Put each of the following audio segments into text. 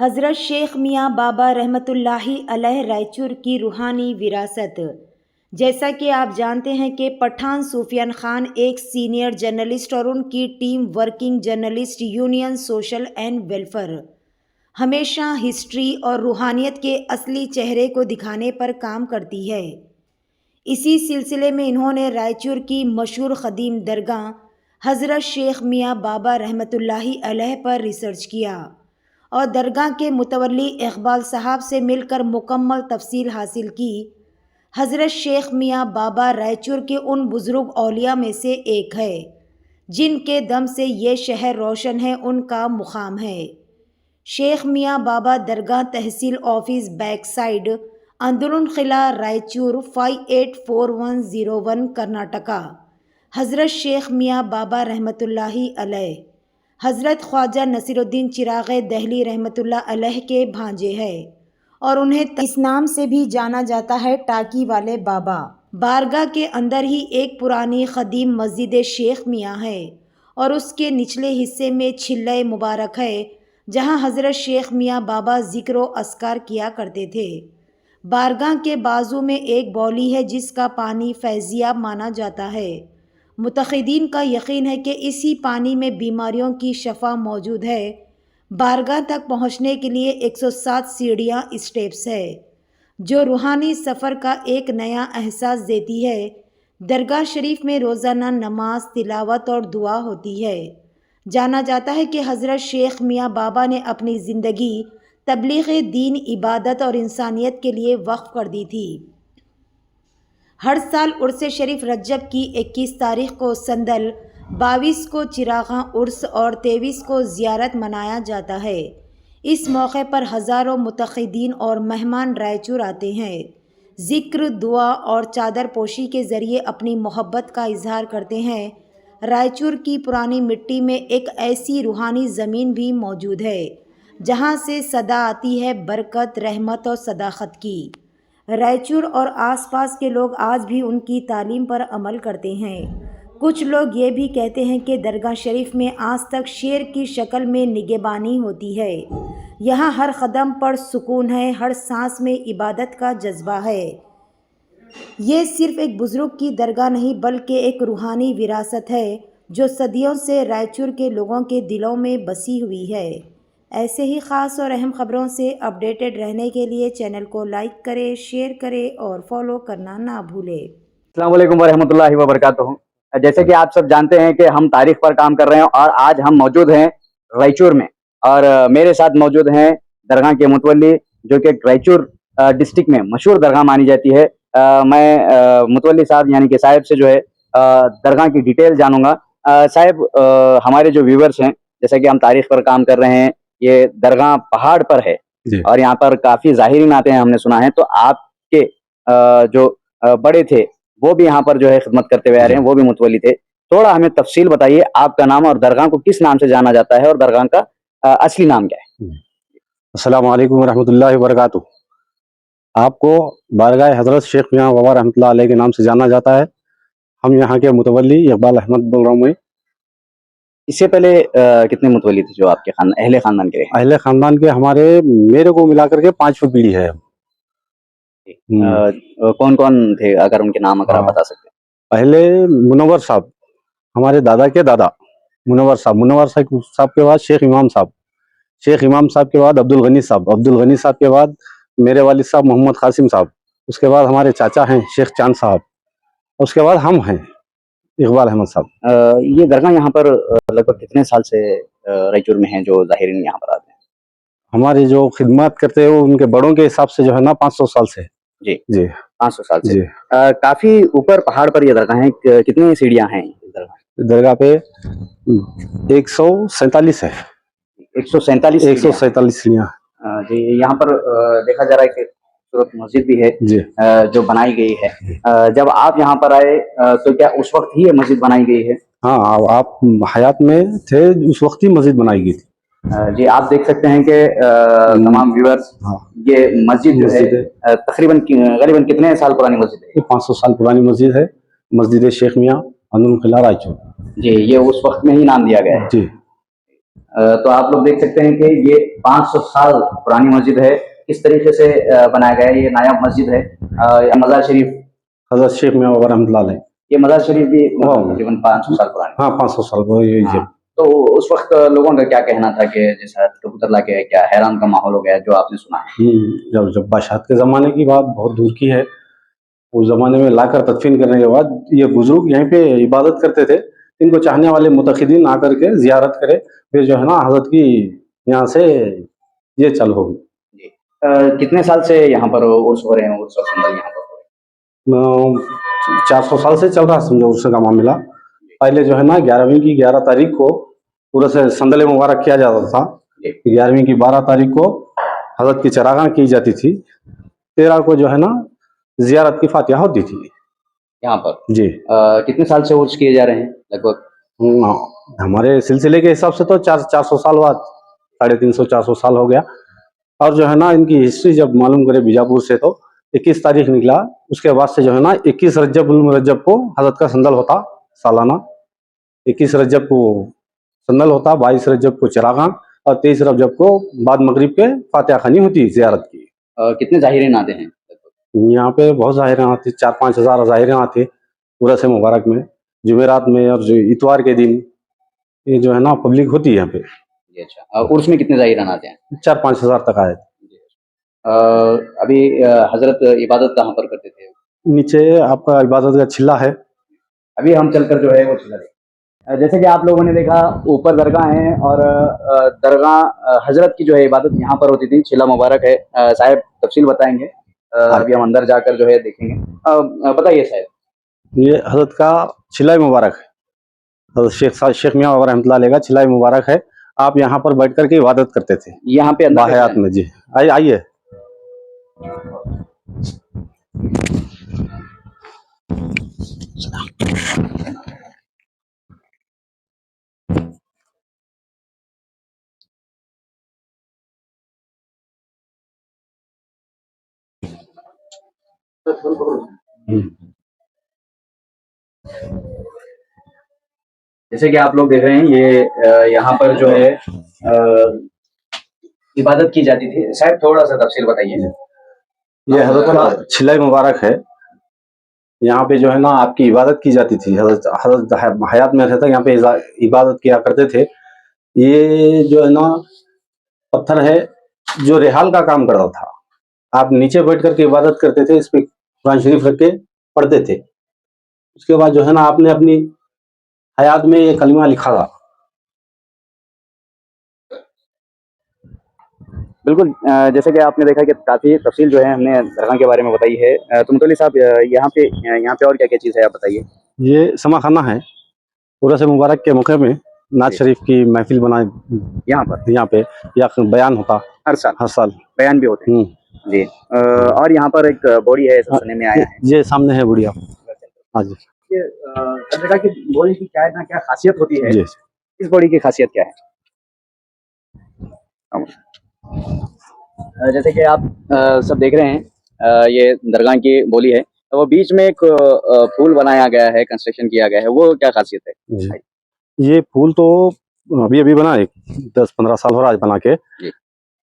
हज़रत शेख मियाँ बाबा रहमतुल्लाहि अलैह रायचूर की रूहानी विरासत। जैसा कि आप जानते हैं कि पठान सूफियान खान एक सीनियर जर्नलिस्ट और उनकी team working journalist union social and welfare हमेशा हिस्ट्री और रूहानियत के असली चेहरे को दिखाने पर काम करती है। इसी सिलसिले में इन्होंने रायचूर की मशहूर ख़दीम दरगाह हज़रत शेख मियाँ बाबा रहमतुल्लाहि अलैह पर रिसर्च किया और दरगाह के मुतवल्ली इकबाल साहब से मिलकर मुकम्मल तफसील हासिल की। हज़रत शेख मियाँ बाबा रायचूर के उन बुज़ुर्ग औलिया में से एक है जिनके दम से ये शहर रोशन है, उनका मुकाम है। शेख मियाँ बाबा दरगाह तहसील ऑफिस बैक साइड अंदरुन किला रायचूर 584101 कर्नाटका। हज़रत शेख मियाँ बाबा रहमतुल्लाहि अलैह हज़रत ख्वाजा नसीरुद्दीन चिराग़ दहली रहमतुल्लाह अलैह के भांजे हैं और उन्हें इस नाम से भी जाना जाता है, टाकी वाले बाबा। बारगाह के अंदर ही एक पुरानी ख़दीम मस्जिद शेख मियाँ है और उसके निचले हिस्से में छिल्ले मुबारक है जहां हज़रत शेख मियाँ बाबा ज़िक्र व अस्कार किया करते थे। बारगाह के बाजू में एक बौली है जिसका पानी फैज़ियाब माना जाता है। मुतक़िदीन का यकीन है कि इसी पानी में बीमारियों की शफा मौजूद है। बारगाह तक पहुँचने के लिए 107 सीढ़ियाँ स्टेप्स है जो रूहानी सफ़र का एक नया एहसास देती है। दरगाह शरीफ में रोज़ाना नमाज, तिलावत और दुआ होती है। जाना जाता है कि हज़रत शेख मियाँ बाबा ने अपनी ज़िंदगी तबलीग़ दीन, इबादत और इंसानियत के लिए वक्फ़ कर दी थी। हर साल उर्स शरीफ रजब की 21 तारीख़ को संदल, 22 को चिराग़ा उर्स और 23 को ज़ियारत मनाया जाता है। इस मौके पर हज़ारों मुतक़िदीन और मेहमान रायचूर आते हैं। ज़िक्र, दुआ और चादर पोशी के ज़रिए अपनी मोहब्बत का इजहार करते हैं। रायचूर की पुरानी मिट्टी में एक ऐसी रूहानी ज़मीन भी मौजूद है जहाँ से सदा आती है बरकत, रहमत और सदाक़त की। रायचूर और आसपास के लोग आज भी उनकी तालीम पर अमल करते हैं। कुछ लोग ये भी कहते हैं कि दरगाह शरीफ में आज तक शेर की शक्ल में निगहबानी होती है। यहाँ हर कदम पर सुकून है, हर सांस में इबादत का जज्बा है। ये सिर्फ एक बुज़ुर्ग की दरगाह नहीं बल्कि एक रूहानी विरासत है जो सदियों से रायचूर के लोगों के दिलों में बसी हुई है। ऐसे ही ख़ास और अहम ख़बरों से अपडेटेड रहने के लिए चैनल को लाइक करें, शेयर करें और फॉलो करना ना भूलें। अस्सलाम वालेकुम वरहमतुल्लाहि वबरकातुहू। जैसे कि आप सब जानते हैं कि हम तारीख पर काम कर रहे हैं और आज हम मौजूद हैं रायचूर में और मेरे साथ मौजूद हैं दरगाह के मुतवल्ली जो कि रायचूर डिस्ट्रिक्ट में मशहूर दरगाह मानी जाती है। मैं मुतवल्ली साहब यानी कि साहिब से जो है दरगाह की डिटेल जानूंगा। साहिब, हमारे जो व्यूवर्स हैं, जैसे कि हम तारीख पर काम कर रहे हैं, ये दरगाह पहाड़ पर है और यहाँ पर काफ़ी ज़ाहिरीन आते हैं, हमने सुना है। तो आपके जो बड़े थे वो भी यहाँ पर जो है खिदमत करते हुए आ रहे हैं, वो भी मुतवल्ली थे। थोड़ा हमें तफसील बताइए, आपका नाम और दरगाह को किस नाम से जाना जाता है और दरगाह का असली नाम क्या है? अस्सलाम वालेकुम रहमतुल्लाहि वबरकातुहू। आपको बारगाह हज़रत शेख मियाँ बाबा रहमतुल्लाह अलैह के नाम से जाना जाता है। हम यहाँ के मुतवल्ली इकबाल अहमद बोल रहा हूँ मैं। इससे पहले कितने मुतवल्ली थे जो आपके अहले खानदान के? अहले खानदान के हमारे मेरे को मिलाकर के 5वीं पीढ़ी है। कौन कौन थे, अगर उनके नाम अगर आप बता सकते हैं? पहले मुनव्वर साहब, हमारे दादा के दादा मुनव्वर साहब के बाद शेख इमाम साहब, शेख इमाम साहब के बाद अब्दुल गनी साहब, अब्दुल गनी साहब के बाद मेरे वालिद साहब मोहम्मद कासिम साहब, उसके बाद हमारे चाचा हैं शेख चांद साहब, उसके बाद हम हैं इकबाल अहमद साहब। ये दरगाह यहाँ पर लगभग कितने साल से रायचूर में हैं जो ज़ाहिरीन यहाँ पर आते हैं? हमारे जो खिदमत करते हैं उनके बड़ों के हिसाब से जो है ना 500 साल से। जी जी 500 साल से। जी। काफ़ी ऊपर पहाड़ पर ये दरगाह है, कितनी सीढ़ियाँ हैं दरगाह पे? 147 है। 147 सीढ़ियाँ। जी। यहाँ पर देखा जा रहा है कि खूबसूरत मस्जिद भी है जी जो बनाई गई है। जब आप यहाँ पर आए तो क्या उस वक्त ही ये मस्जिद बनाई गई है? हाँ, आप हयात में थे उस वक्त ही मस्जिद बनाई गई थी। जी, आप देख सकते हैं कि तमाम व्यूअर्स, ये मस्जिद जो है तकरीबन करीबन कितने साल पुरानी मस्जिद है? 500 साल पुरानी मस्जिद है, मस्जिद शेख मियाँ अंदरुन किला रायचूर। जी, ये उस वक्त में ही नाम दिया गया है। जी। तो आप लोग देख सकते हैं कि ये 500 साल पुरानी मस्जिद है। किस तरीके से बनाया गया है, ये नायाब मस्जिद है। या मज़ार शरीफ, हजरत शेख मियाँ बाबा रहमतुल्लाह अलैह। ये मज़ार शरीफ भी वाह। तकरीबन 500 साल पुरानी। हाँ 500 साल वो यही है। हाँ, तो उस वक्त लोगों का क्या कहना था कि जैसा कबूतर ला के क्या हैरान का माहौल हो गया जो आपने सुना है? जब जब बादशाह के ज़माने की बात बहुत दूर की है, उस ज़माने में लाकर तदफीन करने के बाद ये बुजुर्ग यहीं पे इबादत करते थे। इनको चाहने वाले मुतखिदीन आकर के ज़ियारत करे, फिर जो है ना हज़रत की यहाँ से ये चालू हो गई। जी। कितने साल से यहाँ पर उर्स हो रहे हैं, उर्स और संदल यहाँ पर हो रहे हैं? 400 साल से चल रहा है समझो उसका मामला। पहले जो है ना 11वीं की 11 तारीख को पूरे से संदल मुबारक किया जाता था। 11वीं की 12 तारीख को हज़रत की चरागाह की जाती थी। 13 को जो है ना ज़ियारत की फातिहा होती थी यहाँ पर। जी। कितने साल से उर्स किए जा रहे हैं लगभग? हमारे सिलसिले के हिसाब से तो 400 साल बाद 350-400 साल हो गया। और जो है ना इनकी हिस्ट्री जब मालूम करे बीजापुर से तो 21 तारीख निकला, उसके बाद से जो है ना 21 रजब उल मुरज्जब को हज़रत का संदल होता सालाना। 21 रजब को संदल होता, 22 रजब को चरागाह और 23 रजब को बाद मगरिब के फातिहा खानी होती ज़ियारत की। कितने ज़ाहिरीन आते हैं? यहाँ पे बहुत ज़ाहिरें आती, 4-5 हज़ार ज़ाहिरें आती पूरा से मुबारक में, जुमेरात में और जो इतवार के दिन ये जो है ना पब्लिक होती है यहाँ पे। जी, अच्छा। उर्स में कितने ज़ाहिरीन आते हैं? 4-5 हज़ार तक आए। अभी हजरत इबादत कहाँ पर करते थे? नीचे आपका इबादत का छिल्ला है। अभी हम चलकर जो है वो छिल्ला देखें। जैसे कि आप लोगों ने देखा ऊपर दरगाह है और दरगाह हजरत की जो है इबादत यहाँ पर होती थी। छिल्ला मुबारक है। साहब तफसील बताएंगे। अभी हम अंदर जाकर जो है देखेंगे। बताइए साहब। ये हजरत का छिल्ला मुबारक है, हजरत शेख मियाँ बाबा रहमतुल्लाह अलैह का छिल्ला मुबारक है। आप यहाँ पर बैठ कर के इबादत करते थे यहाँ पे अंदर बाहयात में। जी आइए। जैसे कि आप लोग देख रहे हैं ये यहाँ पर जो है इबादत की जाती थी। साहब थोड़ा सा तफसील बताइए। ये हजरत का छिल्ला मुबारक है। यहाँ पे जो है ना आपकी इबादत की जाती थी। हजरत हयात में रहता यहाँ पे इबादत किया करते थे। ये जो है ना पत्थर है जो रेहाल का काम कर रहा था। आप नीचे बैठ करके इबादत करते थे, इस पे कुरान शरीफ रख के पढ़ते थे। उसके बाद जो है ना आपने अपनी हयात में ये कलमा लिखा था। बिल्कुल। जैसे कि आपने देखा कि काफ़ी तफसील जो है हमने दरगाह के बारे में बताई है। तो मुतल्ली साहब यहाँ पे और क्या क्या चीज़ है आप बताइए। ये समा खाना है। पूरा से मुबारक के मौके में नाज शरीफ की महफिल बनाए यहाँ पे या बयान होता हर साल बयान भी होते हैं। जी। और यहाँ पर एक बोरी है, सुनने में आया है। ये सामने है बुढ़िया। हाँ जी। ये दरगाह की बोरी की क्या खासियत होती है? जी। इस बोरी की खासियत क्या है? जैसे कि आप सब देख रहे हैं ये दरगाह की बोली है। तो वो बीच में एक फूल बनाया गया है, कंस्ट्रक्शन किया गया है, वो क्या खासियत है? ये फूल तो अभी अभी बना है, 10-15 साल हो रहा है बना के।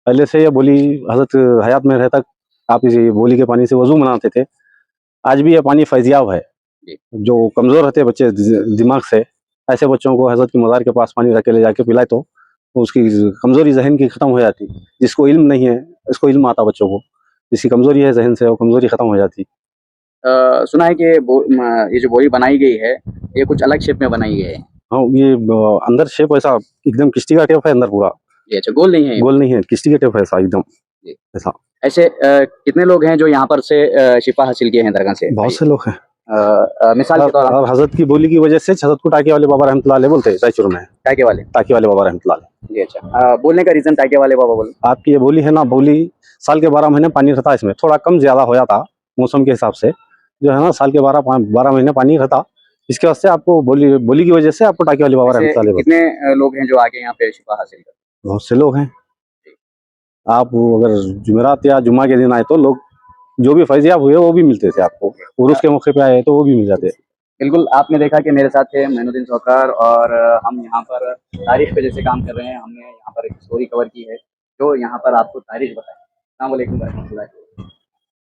पहले से ये बोली हजरत हयात में रहता आप इस बोली के पानी से वजू बनाते थे। आज भी ये पानी फैजियाब है। जो कमज़ोर रहते बच्चे दिमाग से, ऐसे बच्चों को हजरत की मज़ार के पास पानी रख के ले जाके पिलाए तो उसकी कमज़ोरी जहन की ख़त्म हो जाती। जिसको इल्म नहीं है इसको इल्म आता बच्चों को, जिसकी कमज़ोरी है जहन से वो कमज़ोरी ख़त्म हो जाती। सुना है कि ये जो बोरी बनाई गई है ये कुछ अलग शेप में बनाई गई है। हाँ, ये अंदर शेप ऐसा एकदम किश्ती का टेप है अंदर पूरा। ये अच्छा गोल नहीं है? गोल नहीं है, किश्ती का टेप है ऐसा एकदम ऐसा। ऐसे कितने लोग हैं जो यहाँ पर से शिफा हासिल किए हैं दरगाह से? बहुत से लोग हैं। मिसाल के तौर और हजरत की बोली की वजह से हजरत को टाके वाले बाबा रहमतुल्लाह अलैह बोलते हैं रायचूर में। टाके वाले बाबा रहमतुल्लाह अलैह। जी अच्छा। बोलने का रीजन टाके वाले बाबा बोले? आपकी ये बोली है ना, बोली साल के 12 महीने पानी रहता है इसमें, थोड़ा कम ज्यादा हो जाता मौसम के हिसाब से, जो है ना साल के 12 महीने पानी रहता। इसके वास्ते आपको बोली की वजह से आपको टाके वाले बाबा रहमतुल्लाह अलैह। कितने लोग हैं जो आके यहाँ पे शिफा हासिल करते हैं? बहुत से लोग हैं। आप अगर जुमेरात या जुम्मा के दिन आए तो लोग जो भी फैजियाब हुए वो भी मिलते थे आपको, उर्स के मौके पे आए तो वो भी मिल जाते। बिल्कुल, आपने देखा कि मेरे साथ थे मोइनुद्दीन सौकार और हम यहाँ पर तारीख पे जैसे काम कर रहे हैं। हमने यहाँ पर एक स्टोरी कवर की है, जो यहाँ पर आपको तारीख बताए। अस्सलाम वालेकुम रहमतुल्लाहि